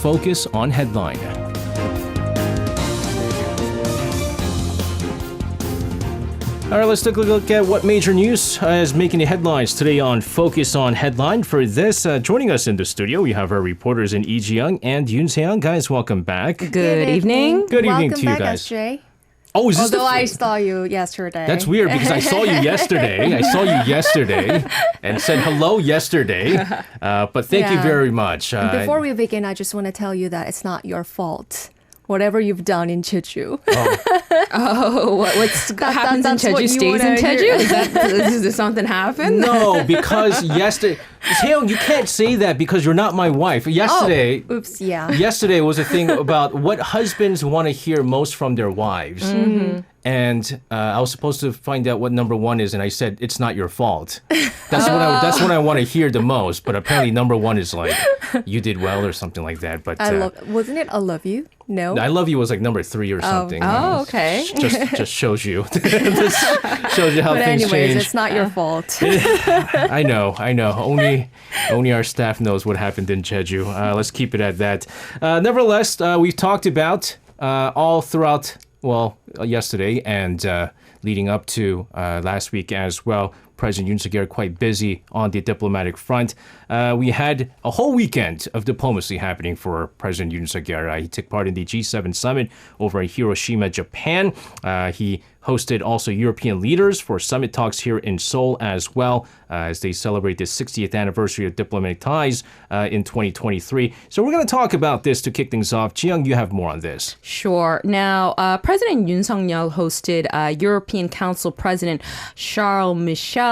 Focus on Headline. All right, let's take a look at what major news is making the headlines today on Focus on Headline. For this, joining us in the studio, we have our reporters in Lee Young and Yoon. Guys, welcome back. Good evening. Good evening Welcome to you back, guys. SJ. Oh, is this Although I saw you yesterday. That's weird because I saw you yesterday. And said hello yesterday. But thank you very much. Before we begin, I just want to tell you that it's not your fault. Whatever you've done in Jeju. What happens in Jeju stays in Jeju? Does something happen? No, because yesterday... Seung, you can't say that because you're not my wife. Yesterday... Oops, yeah. Yesterday was a thing about what husbands want to hear most from their wives. Mm-hmm. And I was supposed to find out what number one is, and I said, it's not your fault. That's what I want to hear the most. But apparently number one is like, you did well or something like that. But wasn't it I love you? No? I love you was like number three or something. Oh, okay. Just shows you. Shows you how but things anyways, change. it's not your fault. I know. Only our staff knows what happened in Jeju. Let's keep it at that. Nevertheless, we've talked about all throughout, yesterday and leading up to last week as well. President Yoon Suk-yeol quite busy on the diplomatic front. We had a whole weekend of diplomacy happening for President Yoon Suk-yeol. He took part in the G7 summit over in Hiroshima, Japan. He hosted also European leaders for summit talks here in Seoul as well as they celebrate the 60th anniversary of diplomatic ties in 2023. So we're going to talk about this to kick things off. Jiyoung, you have more on this. Sure. Now, President Yoon Suk-yeol hosted European Council President Charles Michel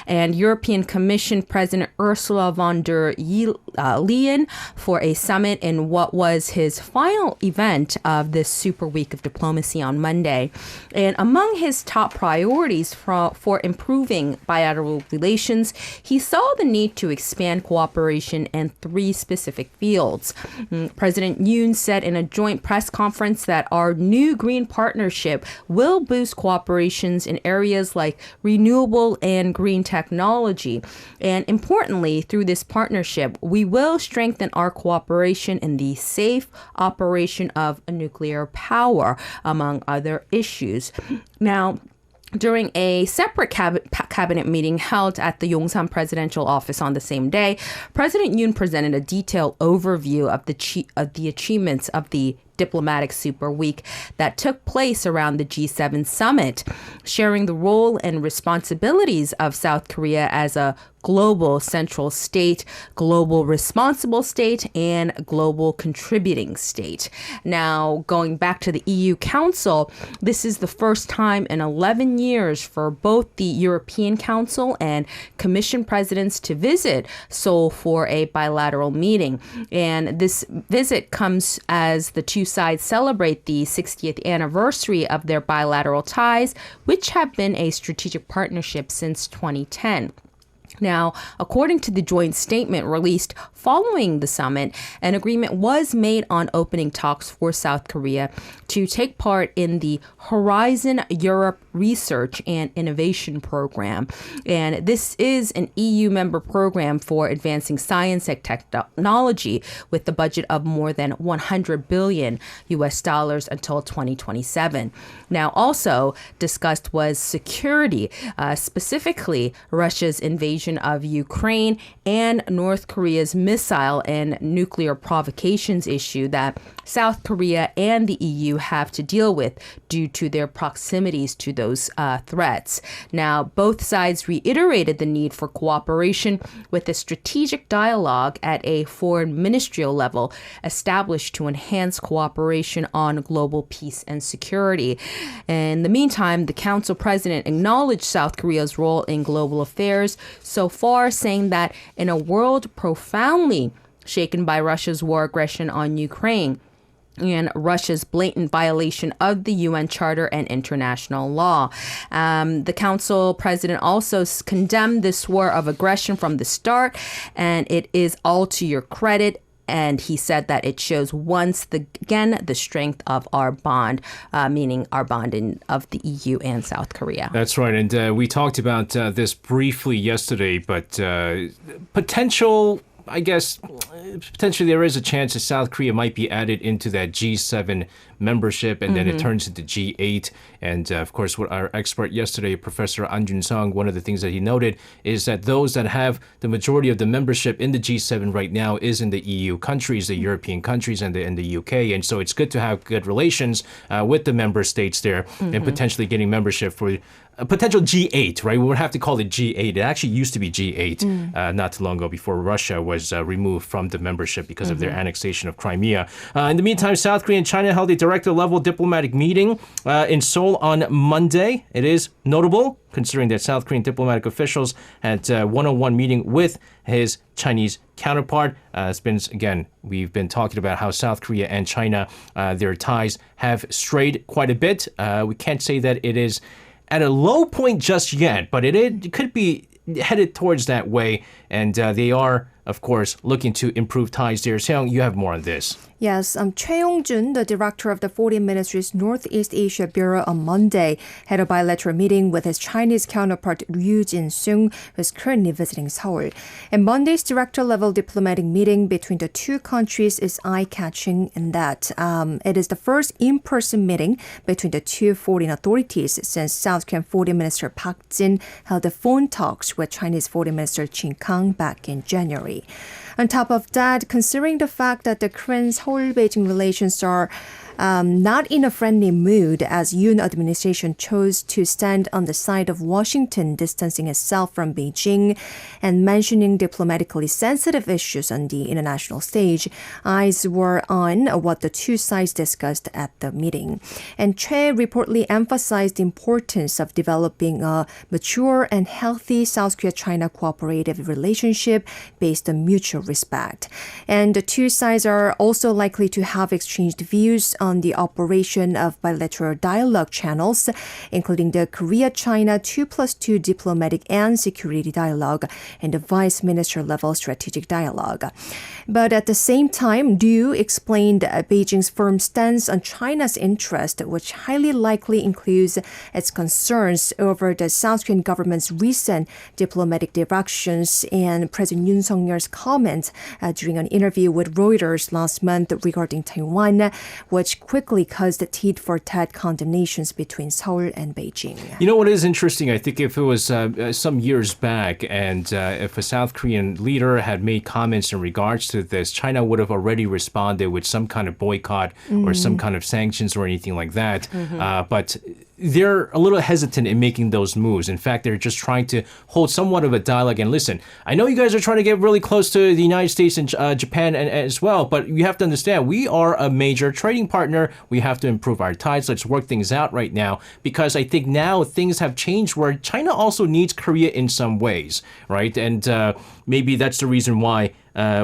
and European Commission President Ursula von der Leyen for a summit in what was his final event of this super week of diplomacy on Monday. And among his top priorities for improving bilateral relations, he saw the need to expand cooperation in three specific fields. President Yoon said in a joint press conference that our new green partnership will boost cooperations in areas like renewable and green technology. And importantly, through this partnership, we will strengthen our cooperation in the safe operation of nuclear power, among other issues. Now, during a separate cabinet meeting held at the Yongsan presidential office on the same day, President Yoon presented a detailed overview of the achievements of the diplomatic super week that took place around the G7 summit, sharing the role and responsibilities of South Korea as a global central state, global responsible state, and global contributing state. Now, going back to the EU Council, this is the first time in 11 years for both the European Council and Commission presidents to visit Seoul for a bilateral meeting. And this visit comes as the two sides celebrate the 60th anniversary of their bilateral ties, which have been a strategic partnership since 2010. Now, according to the joint statement released following the summit, an agreement was made on opening talks for South Korea to take part in the Horizon Europe Research and Innovation Program. And this is an EU member program for advancing science and technology with a budget of more than $100 billion until 2027. Now, also discussed was security, specifically Russia's invasion of Ukraine and North Korea's missile and nuclear provocations issue that South Korea and the EU have to deal with due to their proximities to those threats. Now, both sides reiterated the need for cooperation with a strategic dialogue at a foreign ministerial level established to enhance cooperation on global peace and security. In the meantime, the Council President acknowledged South Korea's role in global affairs, so far saying that in a world profoundly shaken by Russia's war aggression on Ukraine and Russia's blatant violation of the UN Charter and international law. The Council President also condemned this war of aggression from the start, and it is all to your credit. And he said that it shows once again the strength of our bond, meaning our bond of the EU and South Korea. That's right. And we talked about this briefly yesterday, but potential I guess potentially there is a chance that South Korea might be added into that G7 membership, and then it turns into G8. And of course, what our expert yesterday, Professor An Jun-sung, one of the things that he noted is that those that have the majority of the membership in the G7 right now is in the EU countries, the European countries, and the UK. And so it's good to have good relations with the member states there, and potentially getting membership for a potential G8, right? We would have to call it G8. It actually used to be G8 not too long ago, before Russia was removed from the membership because of their annexation of Crimea. In the meantime, South Korea and China held a director-level diplomatic meeting in Seoul on Monday. It is notable, considering that South Korean diplomatic officials had a one-on-one meeting with his Chinese counterpart. It's been, again, we've been talking about how South Korea and China, their ties have strayed quite a bit. We can't say that it is at a low point just yet, but it could be headed towards that way. And they are, of course, looking to improve ties there. Seung, you have more on this. Yes, Choi Young-jun, the director of the Foreign Ministry's Northeast Asia Bureau, on Monday had a bilateral meeting with his Chinese counterpart Ryu Jin-sung, who is currently visiting Seoul. And Monday's director-level diplomatic meeting between the two countries is eye-catching in that it is the first in-person meeting between the two foreign authorities since South Korean Foreign Minister Park Jin held the phone talks with Chinese Foreign Minister Jin Kang back in January. On top of that, considering the fact that the Korean Seoul-Beijing relations are not in a friendly mood, as Yoon administration chose to stand on the side of Washington, distancing itself from Beijing and mentioning diplomatically sensitive issues on the international stage, eyes were on what the two sides discussed at the meeting. And Choi reportedly emphasized the importance of developing a mature and healthy South Korea-China cooperative relationship based on mutual respect. And the two sides are also likely to have exchanged views on the operation of bilateral dialogue channels, including the Korea-China 2+2 diplomatic and security dialogue and the vice minister level strategic dialogue. But at the same time, Liu explained Beijing's firm stance on China's interest, which highly likely includes its concerns over the South Korean government's recent diplomatic directions and President Yoon Suk-yeol's comments during an interview with Reuters last month regarding Taiwan, which quickly caused tit-for-tat condemnations between Seoul and Beijing. You know what is interesting? I think if it was some years back and if a South Korean leader had made comments in regards to this, China would have already responded with some kind of boycott or some kind of sanctions or anything like that. But they're a little hesitant in making those moves. In fact, they're just trying to hold somewhat of a dialogue. And listen, I know you guys are trying to get really close to the United States and Japan as well, but you have to understand, we are a major trading partner. We have to improve our ties. Let's work things out right now, because I think now things have changed where China also needs Korea in some ways, right? And maybe that's the reason why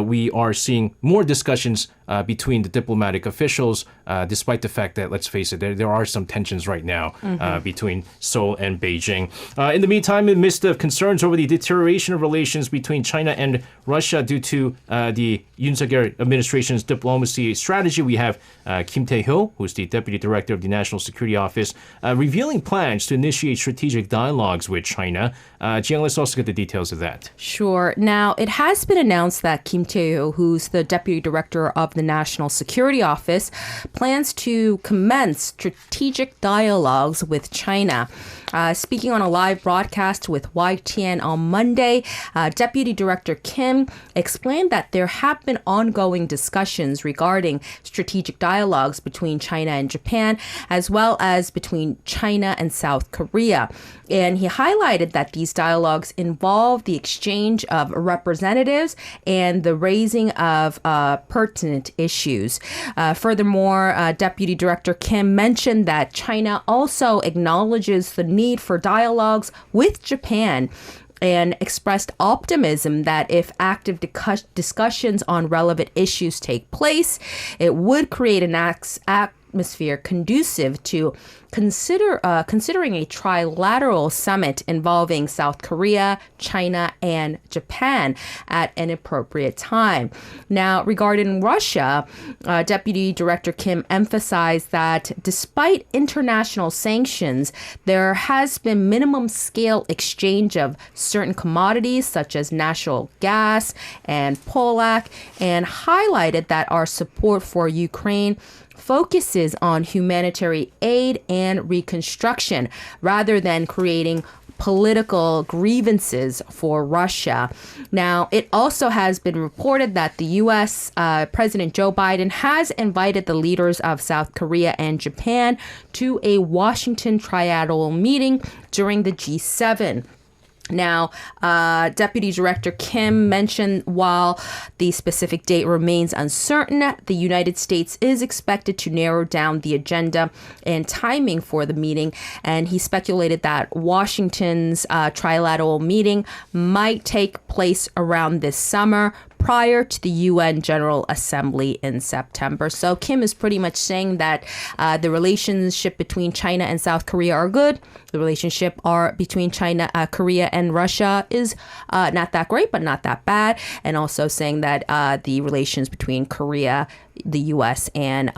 we are seeing more discussions between the diplomatic officials, despite the fact that, let's face it, there are some tensions right now between Seoul and Beijing. In the meantime, in the midst of concerns over the deterioration of relations between China and Russia due to the Yoon Suk-yeol administration's diplomacy strategy, we have Kim Tae-hyo, who's the Deputy Director of the National Security Office, revealing plans to initiate strategic dialogues with China. Jiang, let's also get the details of that. Sure. Now, it has been announced that Kim Tae-hyo, who's the Deputy Director of the National Security Office, plans to commence strategic dialogues with China. Speaking on a live broadcast with YTN on Monday, Deputy Director Kim explained that there have been ongoing discussions regarding strategic dialogues between China and Japan, as well as between China and South Korea. And he highlighted that these dialogues involve the exchange of representatives and the raising of pertinent issues. Furthermore, Deputy Director Kim mentioned that China also acknowledges the need for dialogues with Japan and expressed optimism that if active discussions on relevant issues take place, it would create an atmosphere conducive to considering a trilateral summit involving South Korea, China, and Japan at an appropriate time. Now, regarding Russia, Deputy Director Kim emphasized that despite international sanctions, there has been minimum scale exchange of certain commodities such as natural gas and Polak, and highlighted that our support for Ukraine focuses on humanitarian aid and reconstruction rather than creating political grievances for Russia. Now, it also has been reported that the U.S. President Joe Biden has invited the leaders of South Korea and Japan to a Washington trilateral meeting during the G7. Now, Deputy Director Kim mentioned while the specific date remains uncertain, the United States is expected to narrow down the agenda and timing for the meeting. And he speculated that Washington's trilateral meeting might take place around this summer, prior to the UN General Assembly in September. So Kim is pretty much saying that the relationship between China and South Korea are good. The relationship between China, Korea, and Russia is not that great, but not that bad. And also saying that the relations between Korea, the U.S., and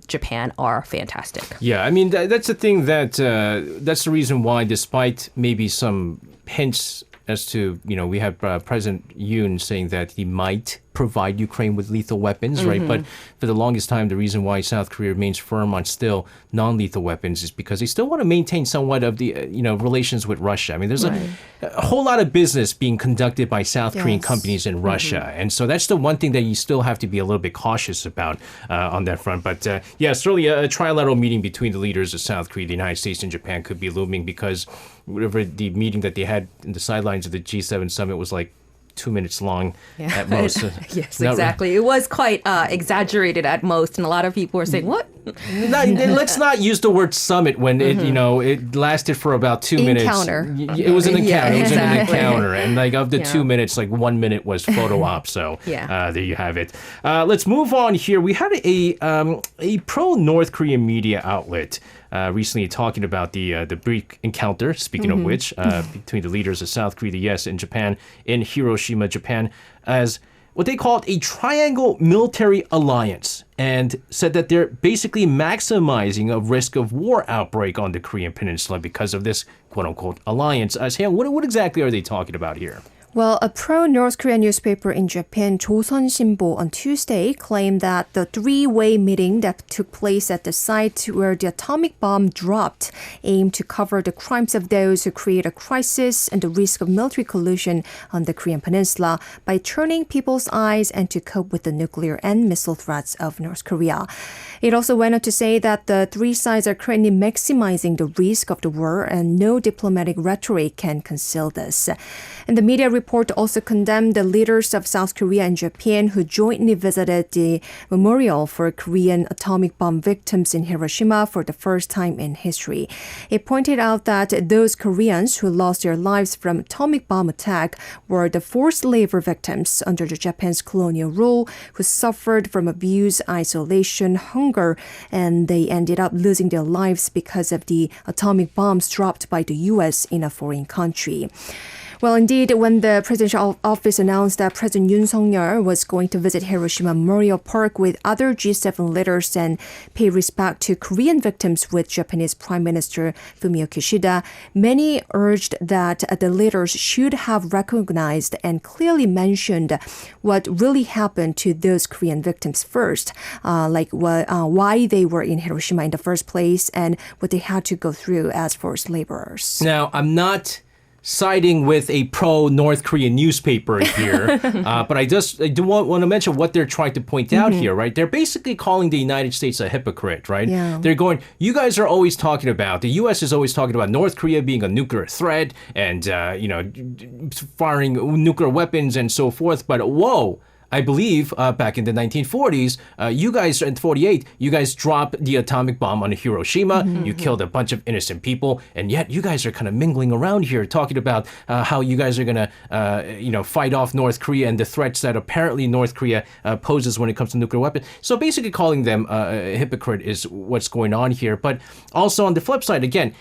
Japan are fantastic. Yeah, I mean, that's the thing that's the reason why, despite maybe some hints as to, we have President Yoon saying that he might provide Ukraine with lethal weapons, right? But for the longest time, the reason why South Korea remains firm on still non-lethal weapons is because they still want to maintain somewhat of the, relations with Russia. I mean, there's a whole lot of business being conducted by South Korean companies in Russia. And so that's the one thing that you still have to be a little bit cautious about on that front. But yeah, certainly a trilateral meeting between the leaders of South Korea, the United States, and Japan could be looming because whatever the meeting that they had in the sidelines of the G7 summit was like 2 minutes long at most. Yes, exactly. It was quite exaggerated at most, and a lot of people were saying, "What?" Let's not use the word summit when it, it lasted for about 2 minutes. Encounter. It was an encounter. Yeah, it was an exactly. encounter, and like of the 2 minutes, like 1 minute was photo op. So there you have it. Let's move on here. We had a pro North Korean media outlet recently talking about the brief encounter, speaking of which, between the leaders of South Korea, the U.S., and Japan in Hiroshima, Japan, as what they called a triangle military alliance, and said that they're basically maximizing a risk of war outbreak on the Korean peninsula because of this quote-unquote alliance. Seung, what exactly are they talking about here? Well, a pro-North Korean newspaper in Japan, 조선신보, on Tuesday claimed that the three-way meeting that took place at the site where the atomic bomb dropped aimed to cover the crimes of those who create a crisis and the risk of military collusion on the Korean peninsula by turning people's eyes and to cope with the nuclear and missile threats of North Korea. It also went on to say that the three sides are currently maximizing the risk of the war and no diplomatic rhetoric can conceal this. And the media report also condemned the leaders of South Korea and Japan who jointly visited the memorial for Korean atomic bomb victims in Hiroshima for the first time in history. It pointed out that those Koreans who lost their lives from atomic bomb attack were the forced labor victims under the Japan's colonial rule who suffered from abuse, isolation, hunger, and they ended up losing their lives because of the atomic bombs dropped by the U.S. in a foreign country. Well, indeed, when the presidential office announced that President Yoon Sung-yeol was going to visit Hiroshima Memorial Park with other G7 leaders and pay respect to Korean victims with Japanese Prime Minister Fumio Kishida, many urged that the leaders should have recognized and clearly mentioned what really happened to those Korean victims first, like why they were in Hiroshima in the first place and what they had to go through as forced laborers. Now, I'm not siding with a pro-North Korean newspaper here, but I do want to mention what they're trying to point out here, right? They're basically calling the United States a hypocrite, right? Yeah. They're going, you guys are always talking about, the U.S. is always talking about North Korea being a nuclear threat and, firing nuclear weapons and so forth, but whoa, I believe back in the 1940s, you guys, in 48, you guys dropped the atomic bomb on Hiroshima. You killed a bunch of innocent people. And yet you guys are kind of mingling around here talking about how you guys are going to, fight off North Korea and the threats that apparently North Korea poses when it comes to nuclear weapons. So basically calling them a hypocrite is what's going on here. But also on the flip side, again,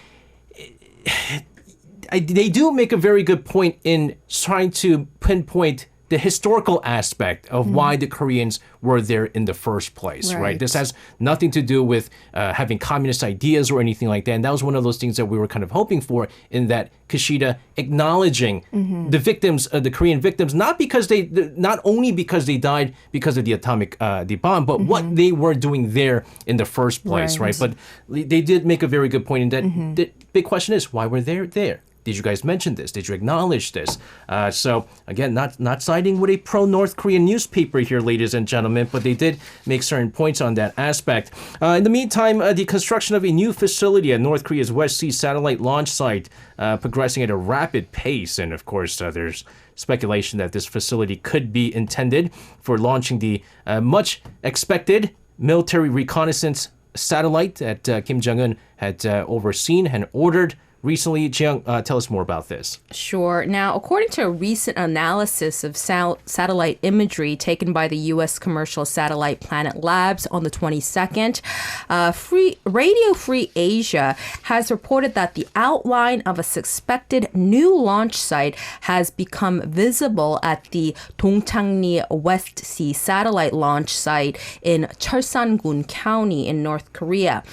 they do make a very good point in trying to pinpoint the historical aspect of why the Koreans were there in the first place, right? This has nothing to do with having communist ideas or anything like that. And that was one of those things that we were kind of hoping for in that Kishida acknowledging the victims, the Korean victims, not only because they died because of the atomic the bomb, but what they were doing there in the first place, right? But they did make a very good point in that the big question is, why were they there? Did you guys mention this? Did you acknowledge this? So again, not siding with a pro-North Korean newspaper here, ladies and gentlemen, but they did make certain points on that aspect. In the meantime, the construction of a new facility at North Korea's West Sea satellite launch site progressing at a rapid pace. And of course, there's speculation that this facility could be intended for launching the much expected military reconnaissance satellite that Kim Jong-un had overseen and ordered recently. Jiang, tell us more about this. Sure. Now, according to a recent analysis of satellite imagery taken by the U.S. commercial satellite Planet Labs on the 22nd, Radio Free Asia has reported that the outline of a suspected new launch site has become visible at the Dongchangni West Sea satellite launch site in Cheolsan-gun County in North Korea.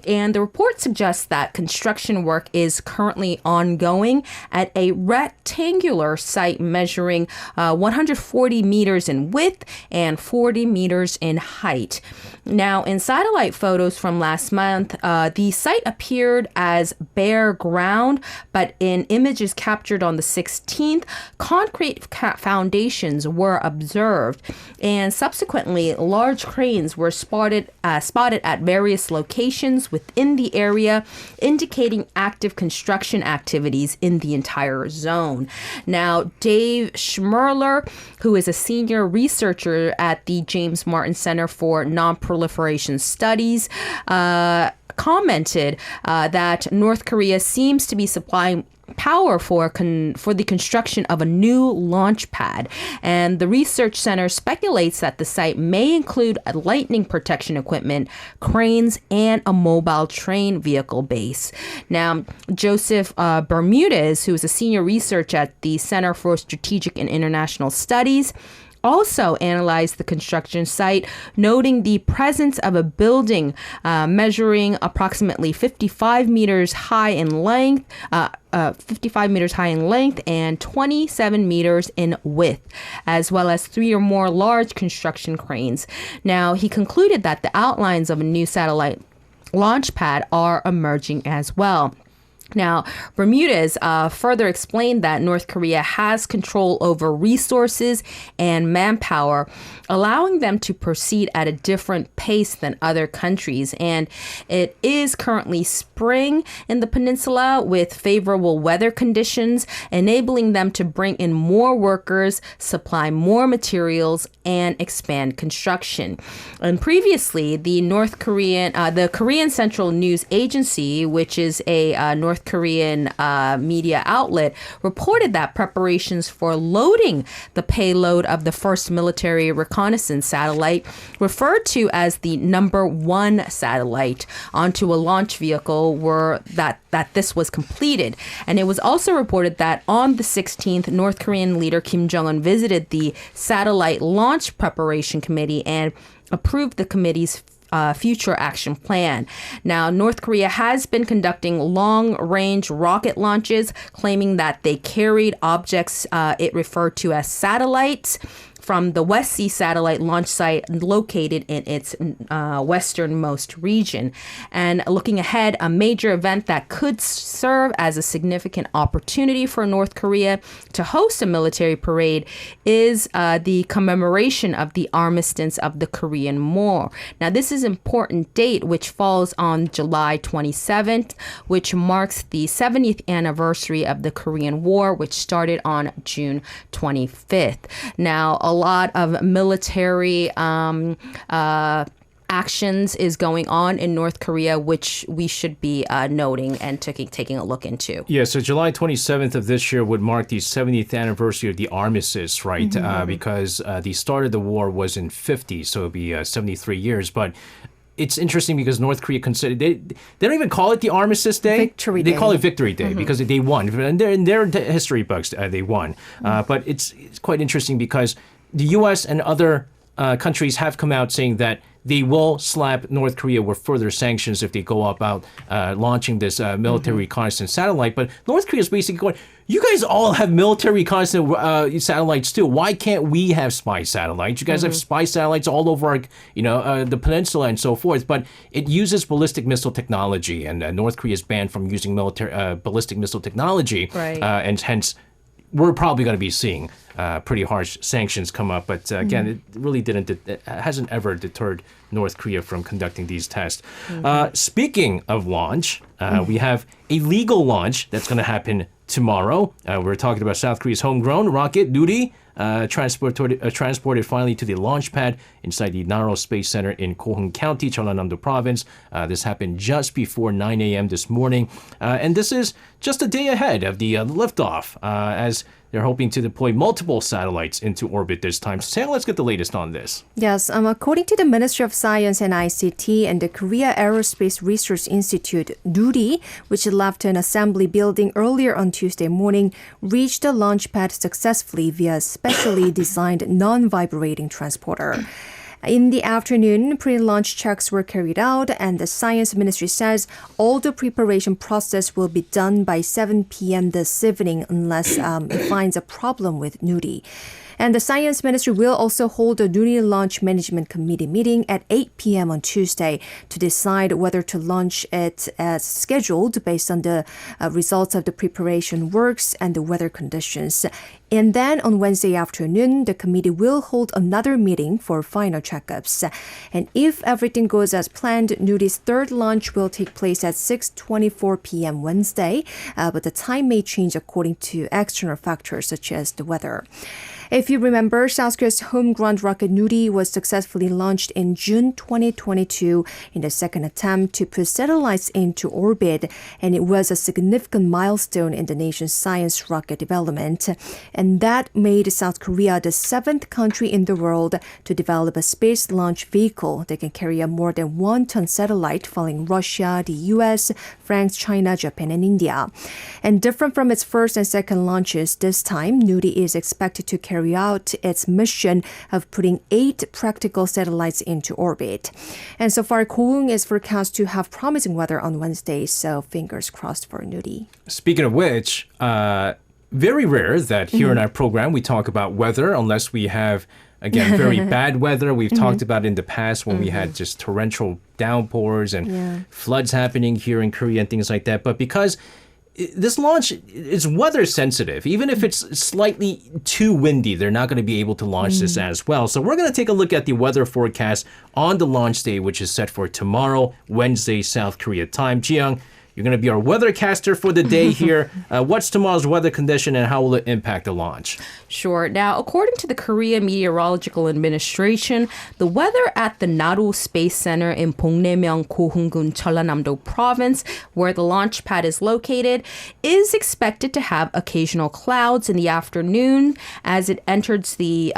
And the report suggests that construction work is currently ongoing at a rectangular site measuring 140 meters in width and 40 meters in height. Now, in satellite photos from last month, the site appeared as bare ground, but in images captured on the 16th, concrete foundations were observed. And subsequently, large cranes were spotted at various locations within the area, indicating active construction activities in the entire zone. Now, Dave Schmerler, who is a senior researcher at the James Martin Center for Non-Proliferation Studies, commented that North Korea seems to be supplying power for the construction of a new launch pad. And the research center speculates that the site may include a lightning protection equipment, cranes, and a mobile train vehicle base. Now, Joseph Bermudez, who is a senior researcher at the Center for Strategic and International Studies, also analyzed the construction site, noting the presence of a building measuring approximately 55 meters high in length, 55 meters high in length and 27 meters in width, as well as 3 or more large construction cranes. Now, he concluded that the outlines of a new satellite launch pad are emerging as well. Now, Bermudez further explained that North Korea has control over resources and manpower, allowing them to proceed at a different pace than other countries. And it is currently spring in the peninsula with favorable weather conditions, enabling them to bring in more workers, supply more materials, and expand construction. And previously, the Korean Central News Agency, which is a North Korean media outlet, reported that preparations for loading the payload of the first military reconnaissance satellite, referred to as the number 1 satellite, onto a launch vehicle were that this was completed. And it was also reported that on the 16th, North Korean leader Kim Jong-un visited the Satellite Launch Preparation Committee and approved the committee's future action plan. Now, North Korea has been conducting long-range rocket launches, claiming that they carried objects it referred to as satellites from the West Sea satellite launch site located in its westernmost region. And looking ahead, a major event that could serve as a significant opportunity for North Korea to host a military parade is the commemoration of the armistice of the Korean War. Now, this is an important date, which falls on July 27th, which marks the 70th anniversary of the Korean War, which started on June 25th. Now, lot of military actions is going on in North Korea, which we should be noting and taking a look into. Yeah, so July 27th of this year would mark the 70th anniversary of the armistice, right? Because the start of the war was in 50, so it would be 73 years. But it's interesting because North Korea considered they don't even call it the Armistice Day. Victory Day. They call it Victory Day because they won. And in their history books, they won. But it's quite interesting because the U.S. and other countries have come out saying that they will slap North Korea with further sanctions if they go about launching this military reconnaissance satellite. But North Korea is basically going, you guys all have military reconnaissance satellites too. Why can't we have spy satellites? You guys have spy satellites all over our, the peninsula and so forth. But it uses ballistic missile technology, and North Korea is banned from using military ballistic missile technology, Right. And hence we're probably going to be seeing pretty harsh sanctions come up. But again, it really it hasn't ever deterred North Korea from conducting these tests. Speaking of launch, we have a legal launch that's going to happen tomorrow. We're talking about South Korea's homegrown rocket, Nuri, transported finally to the launch pad inside the Naro Space Center in Goheung County, Jeollanam-do Province. This happened just before 9 a.m. this morning. And this is just a day ahead of the liftoff, as they're hoping to deploy multiple satellites into orbit this time. So let's get the latest on this. Yes, according to the Ministry of Science and ICT and the Korea Aerospace Research Institute, Nuri, which left an assembly building earlier on Tuesday morning, reached the launch pad successfully via a specially designed non-vibrating transporter. In the afternoon, pre-launch checks were carried out, and the Science Ministry says all the preparation process will be done by 7 p.m. this evening unless it finds a problem with Nuri. And the Science Ministry will also hold a Nuri Launch Management Committee meeting at 8 p.m. on Tuesday to decide whether to launch it as scheduled based on the results of the preparation works and the weather conditions. And then on Wednesday afternoon, the committee will hold another meeting for final checkups. And if everything goes as planned, Nuri's third launch will take place at 6:24 p.m. Wednesday, but the time may change according to external factors such as the weather. If you remember, South Korea's homegrown rocket Nuri was successfully launched in June 2022 in the second attempt to put satellites into orbit, and it was a significant milestone in the nation's science rocket development. And that made South Korea the seventh country in the world to develop a space launch vehicle that can carry a more than 1-ton satellite, following Russia, the US, France, China, Japan, and India. And different from its first and second launches, this time, Nuri is expected to carry out its mission of putting 8 practical satellites into orbit. And so far, Goheung is forecast to have promising weather on Wednesday, so fingers crossed for Nuri. Speaking of which, very rare that here in our program we talk about weather unless we have, again, very bad weather. We've talked about in the past when we had just torrential downpours and floods happening here in Korea and things like that. But because this launch is weather sensitive, even if it's slightly too windy, they're not going to be able to launch this as well. So we're going to take a look at the weather forecast on the launch day, which is set for tomorrow, Wednesday, South Korea time. Jiyoung, you're going to be our weathercaster for the day here. What's tomorrow's weather condition and how will it impact the launch? Sure. Now, according to the Korea Meteorological Administration, the weather at the Naro Space Center in Bongnaemyeong, Goheung-gun, Jeollanam-do Province, where the launch pad is located, is expected to have occasional clouds in the afternoon as it enters the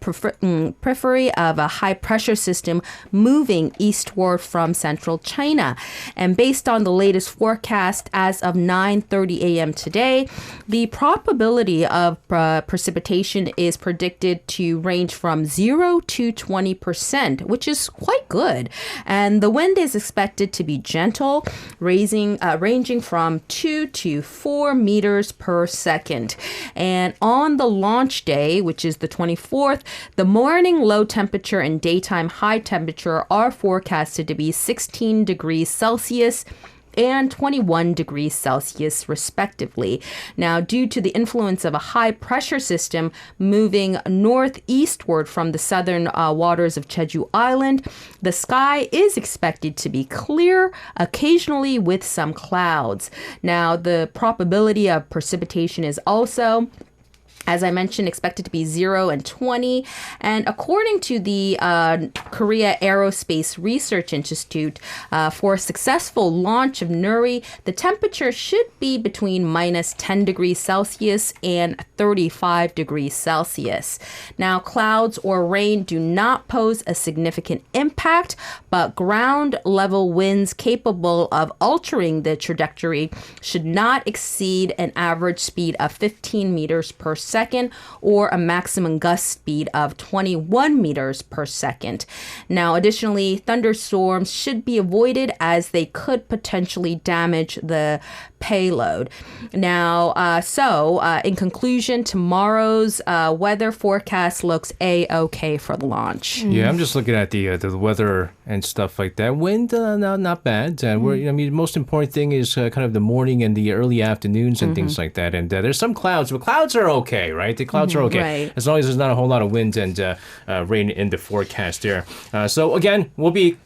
periphery of a high-pressure system moving eastward from central China. And based on the latest forecast as of 9:30 a.m. today, the probability of precipitation is predicted to range from 0 to 20%, which is quite good. And the wind is expected to be gentle, ranging from 2 to 4 meters per second. And on the launch day, which is the 24th, the morning low temperature and daytime high temperature are forecasted to be 16 degrees Celsius and 21 degrees Celsius, respectively. Now, due to the influence of a high-pressure system moving northeastward from the southern waters of Jeju Island, the sky is expected to be clear, occasionally with some clouds. Now, the probability of precipitation is also As I mentioned, expected to be 0 and 20. And according to the Korea Aerospace Research Institute, for a successful launch of Nuri, the temperature should be between minus 10 degrees Celsius and 35 degrees Celsius. Now, clouds or rain do not pose a significant impact, but ground level winds capable of altering the trajectory should not exceed an average speed of 15 meters per second or a maximum gust speed of 21 meters per second. Now, additionally, thunderstorms should be avoided as they could potentially damage the payload. Now, in conclusion, tomorrow's weather forecast looks A-okay for the launch. Yeah, I'm just looking at the weather and stuff like that. Wind, not bad. Most important thing is kind of the morning and the early afternoons and things like that. And there's some clouds, but clouds are okay, right? The clouds are okay Right. as long as there's not a whole lot of wind and rain in the forecast there. So again, we'll be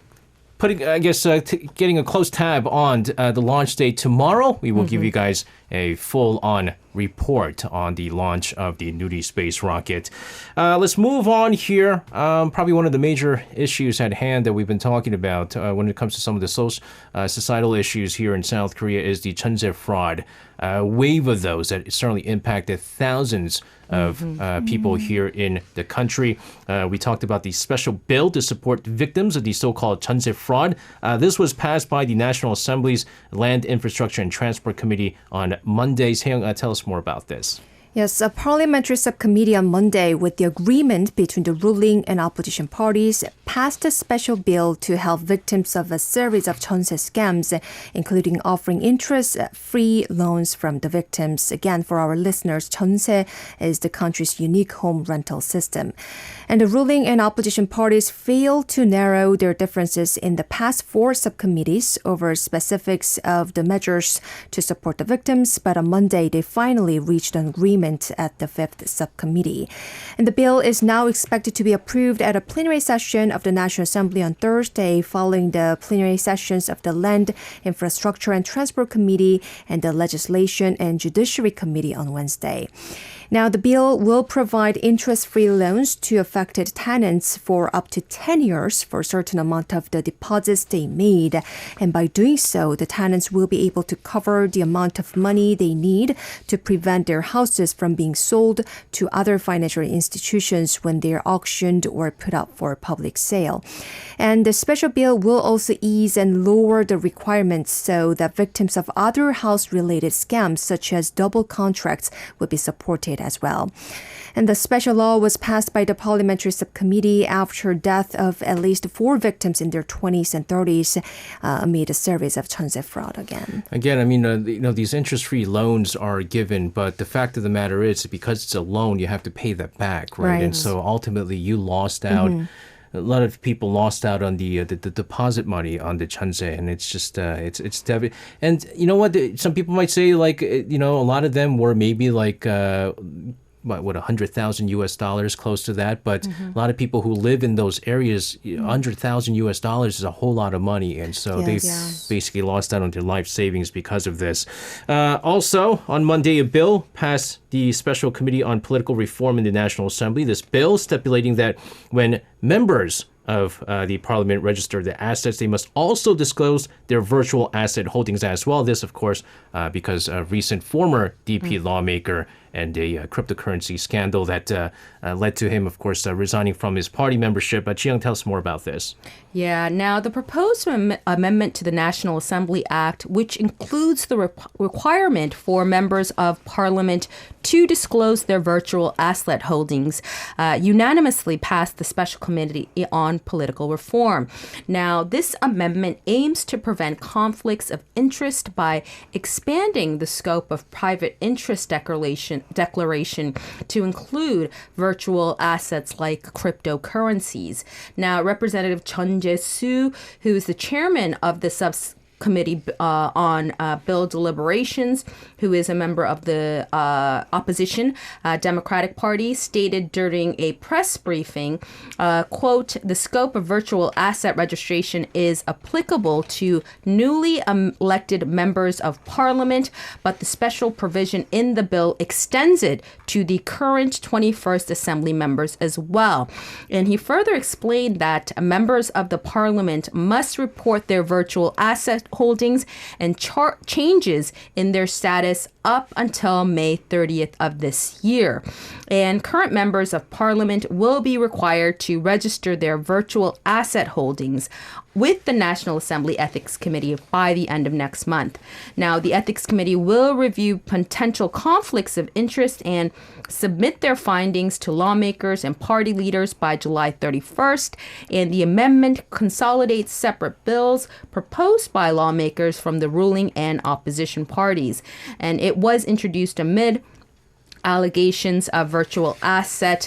getting a close tab on the launch date tomorrow. We will give you guys a full-on report on the launch of the Nuri space rocket. Let's move on here. Probably one of the major issues at hand that we've been talking about when it comes to some of the societal issues here in South Korea is the Chunse fraud. Wave of those that certainly impacted thousands of people here in the country. We talked about the special bill to support victims of the so-called Chunse fraud. This was passed by the National Assembly's Land, Infrastructure, and Transport Committee on Monday. Seung, tell us more about this. Yes, a parliamentary subcommittee on Monday, with the agreement between the ruling and opposition parties, passed a special bill to help victims of a series of Chunse scams, including offering interest-free loans from the victims. Again, for our listeners, Chunse is the country's unique home rental system. And the ruling and opposition parties failed to narrow their differences in the past 4 subcommittees over specifics of the measures to support the victims, but on Monday they finally reached an agreement at the 5th subcommittee. And the bill is now expected to be approved at a plenary session of the National Assembly on Thursday, following the plenary sessions of the Land, Infrastructure and Transport Committee and the Legislation and Judiciary Committee on Wednesday. Now, the bill will provide interest-free loans to affected tenants for up to 10 years for a certain amount of the deposits they made. And by doing so, the tenants will be able to cover the amount of money they need to prevent their houses from being sold to other financial institutions when they're auctioned or put up for public sale. And the special bill will also ease and lower the requirements so that victims of other house-related scams, such as double contracts, will be supported as well. And the special law was passed by the parliamentary subcommittee after death of at least 4 victims in their 20s and 30s amid a series of Chunse fraud again. Again, these interest-free loans are given, but the fact of the matter is, because it's a loan, you have to pay that back, right? And so ultimately, you lost out. A lot of people lost out on the deposit money on the Chunse, and it's just it's devastating. And you know what? Some people might say, a lot of them were maybe $100,000 close to that, but a lot of people who live in those areas, $100,000 is a whole lot of money, and so they basically lost out on their life savings because of this. Also, on Monday, a bill passed the Special Committee on Political Reform in the National Assembly. This bill stipulating that when members of the parliament register their assets, they must also disclose their virtual asset holdings as well. This, of course, because a recent former DP lawmaker and a cryptocurrency scandal that led to him, of course, resigning from his party membership. Chi-young, tell us more about this. Yeah, now the proposed amendment to the National Assembly Act, which includes the requirement for members of parliament to disclose their virtual asset holdings, unanimously passed the Special Committee on Political Reform. Now, this amendment aims to prevent conflicts of interest by expanding the scope of private interest declaration to include virtual assets like cryptocurrencies. Now, Representative Chun Jae-soo, who is the chairman of the Committee on Bill Deliberations, who is a member of the opposition Democratic Party, stated during a press briefing, quote, the scope of virtual asset registration is applicable to newly elected members of parliament, but the special provision in the bill extends it to the current 21st Assembly members as well. And he further explained that members of the parliament must report their virtual asset holdings and changes in their status up until May 30th of this year. And current members of parliament will be required to register their virtual asset holdings with the National Assembly Ethics Committee by the end of next month. Now, the Ethics Committee will review potential conflicts of interest and submit their findings to lawmakers and party leaders by July 31st. And the amendment consolidates separate bills proposed by lawmakers from the ruling and opposition parties. And it was introduced amid allegations of virtual asset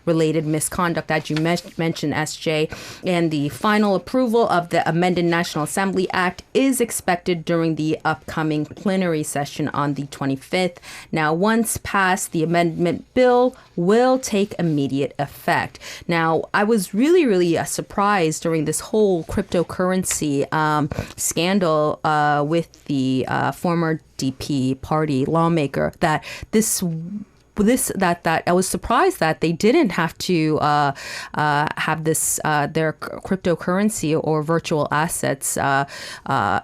related misconduct that you mentioned, SJ. And the final approval of the amended National Assembly Act is expected during the upcoming plenary session on the 25th. Now, once passed, the amendment bill will take immediate effect. Now, I was really surprised during this whole cryptocurrency scandal with the former DP party lawmaker that I was surprised that they didn't have to have this their cryptocurrency or virtual assets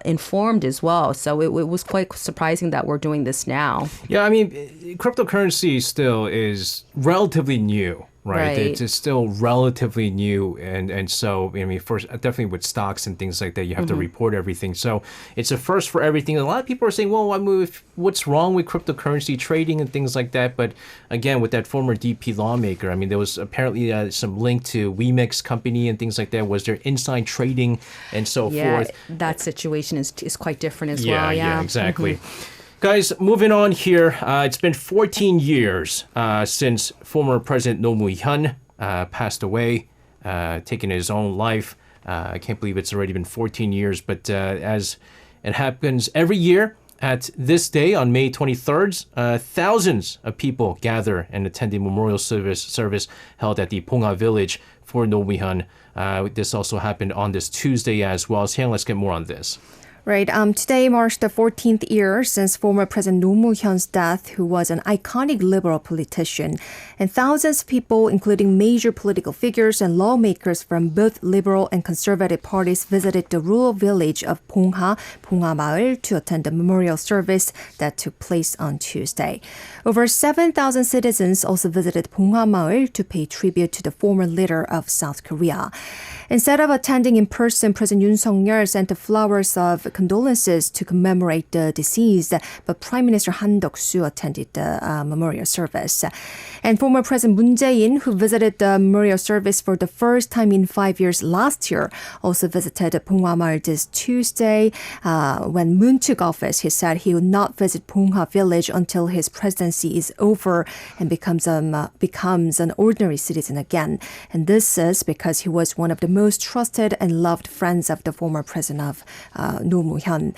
informed as well. So it was quite surprising that we're doing this now. Yeah, I mean, cryptocurrency still is relatively new. Right. It's still relatively new. And so, I mean, first, definitely with stocks and things like that, you have to report everything. So it's a first for everything. A lot of people are saying, well, I mean, what's wrong with cryptocurrency trading and things like that? But again, with that former DP lawmaker, I mean, there was apparently some link to Wemex company and things like that. Was there inside trading and so forth? That situation is quite different as well. well. Yeah, exactly. Guys, moving on here. It's been 14 years since former President Roh Moo-hyun passed away, taking his own life. I can't believe it's already been 14 years, but as it happens every year at this day on May 23rd, thousands of people gather and attend the memorial service held at the Pongha village for Roh Moo-hyun. This also happened on this Tuesday as well. So, let's get more on this. Right. Today marks the 14th year since former President Roh Moo-hyun's death, who was an iconic liberal politician. And thousands of people, including major political figures and lawmakers from both liberal and conservative parties, visited the rural village of Pongha Maul, to attend the memorial service that took place on Tuesday. Over 7,000 citizens also visited Pongha Maul to pay tribute to the former leader of South Korea. Instead of attending in person, President Yoon Suk-yeol sent the flowers of condolences to commemorate the deceased, but Prime Minister Han Duck-soo attended the memorial service. And former President Moon Jae-in, who visited the memorial service for the first time in 5 years last year, also visited Pongha Maul this Tuesday. When Moon took office, he said he would not visit Pongha village until his presidency is over and becomes an ordinary citizen again. And this is because he was one of the most trusted and loved friends of the former president of Roh Moo-hyun.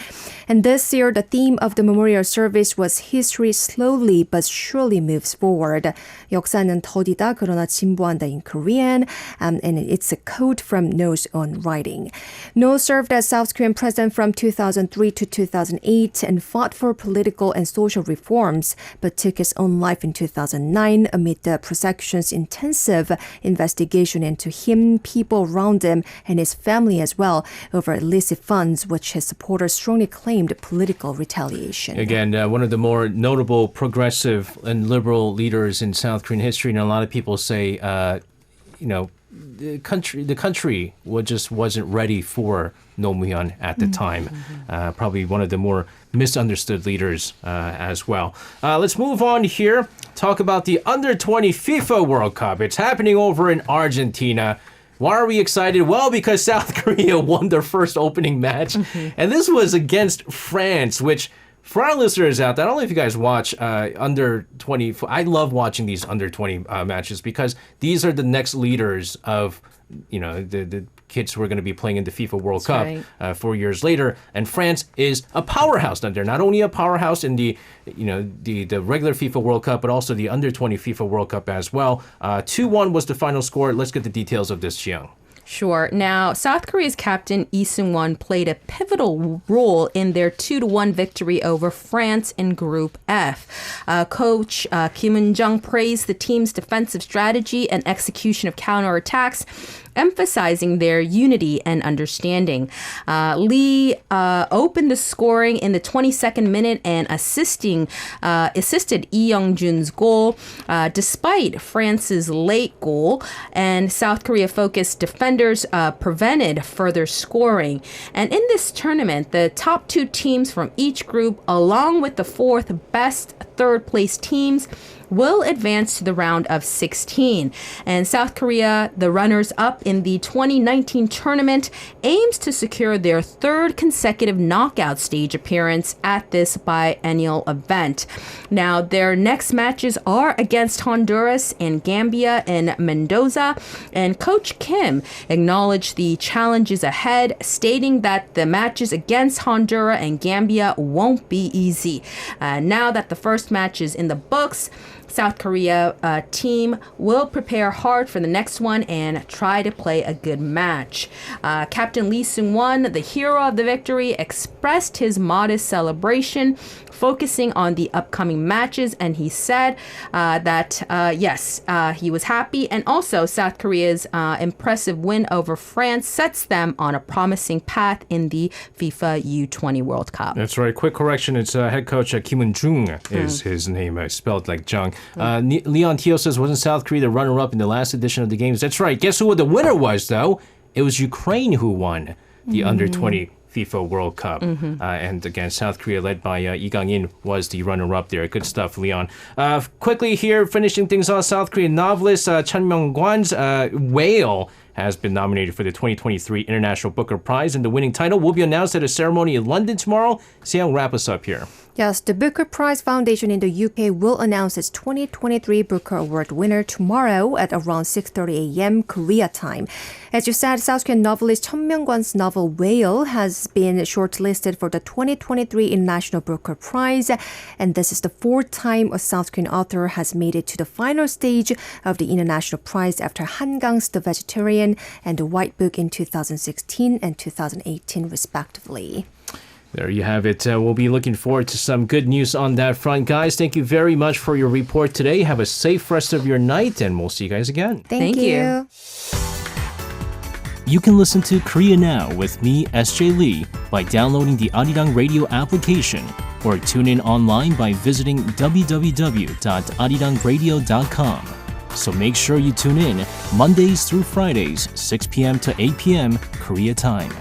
And this year, the theme of the memorial service was "History slowly but surely moves forward." 역사는 더디다 그러나 진보한다 in Korean, and it's a quote from No's own writing. No served as South Korean president from 2003 to 2008 and fought for political and social reforms, but took his own life in 2009 amid the prosecution's intensive investigation into him, people around him, and his family as well, over illicit funds, which his supporters strongly claimed political retaliation. Again, one of the more notable progressive and liberal leaders in South Korean history, and a lot of people say, the country just wasn't ready for Roh Moo-hyun at the time. Probably one of the more misunderstood leaders as well. Let's move on here. Talk about the Under-20 FIFA World Cup. It's happening over in Argentina. Why are we excited? Well, because South Korea won their first opening match. And this was against France, which, for our listeners out there, I don't know if you guys watch Under-20. I love watching these Under-20 matches because these are the next leaders of, the kids who are going to be playing in the FIFA World That's Cup right. 4 years later. And France is a powerhouse. Now, they're not only a powerhouse in the regular FIFA World Cup, but also the under-20 FIFA World Cup as well. 2-1 was the final score. Let's get the details of this, Young. Sure. Now, South Korea's captain Lee Seung-won played a pivotal role in their 2-1 victory over France in Group F. Coach Kim Eun-jung praised the team's defensive strategy and execution of counterattacks, emphasizing their unity and understanding. Lee opened the scoring in the 22nd minute and assisted Lee Young-jun's goal despite France's late goal, and South Korea-focused defenders prevented further scoring. And in this tournament, the top 2 teams from each group, along with the 4th best third-place teams, will advance to the round of 16. And South Korea, the runners-up in the 2019 tournament, aims to secure their 3rd consecutive knockout stage appearance at this biennial event. Now, their next matches are against Honduras and Gambia in Mendoza, and Coach Kim acknowledged the challenges ahead, stating that the matches against Honduras and Gambia won't be easy. Now that the first match is in the books, South Korea team will prepare hard for the next one and try to play a good match. Captain Lee Seung-won, the hero of the victory, expressed his modest celebration, focusing on the upcoming matches, and he said that yes, he was happy, and also South Korea's impressive win over France sets them on a promising path in the FIFA U-20 World Cup. That's right. Quick correction. It's head coach Kim Eun-jung is his name, spelled like Jung. Leon Teo says, wasn't South Korea the runner-up in the last edition of the games? That's right. Guess who the winner was, though? It was Ukraine who won the under-20 FIFA World Cup. And again, South Korea, led by Lee Gang-in, was the runner-up there. Good stuff, Leon. Quickly here, finishing things off, South Korean novelist Chun Myung-kwan's Whale has been nominated for the 2023 International Booker Prize, and the winning title will be announced at a ceremony in London tomorrow. Seung, wrap us up here. Yes, the Booker Prize Foundation in the UK will announce its 2023 Booker Award winner tomorrow at around 6:30 a.m. Korea time. As you said, South Korean novelist Chun Myung-kwan's novel Whale has been shortlisted for the 2023 International Booker Prize, and this is the 4th time a South Korean author has made it to the final stage of the International Prize after Han Kang's The Vegetarian and The White Book in 2016 and 2018, respectively. There you have it. We'll be looking forward to some good news on that front. Guys, thank you very much for your report today. Have a safe rest of your night, and we'll see you guys again. Thank you. You can listen to Korea Now with me, SJ Lee, by downloading the Arirang radio application, or tune in online by visiting www.arirangradio.com. So make sure you tune in Mondays through Fridays, 6 p.m. to 8 p.m. Korea time.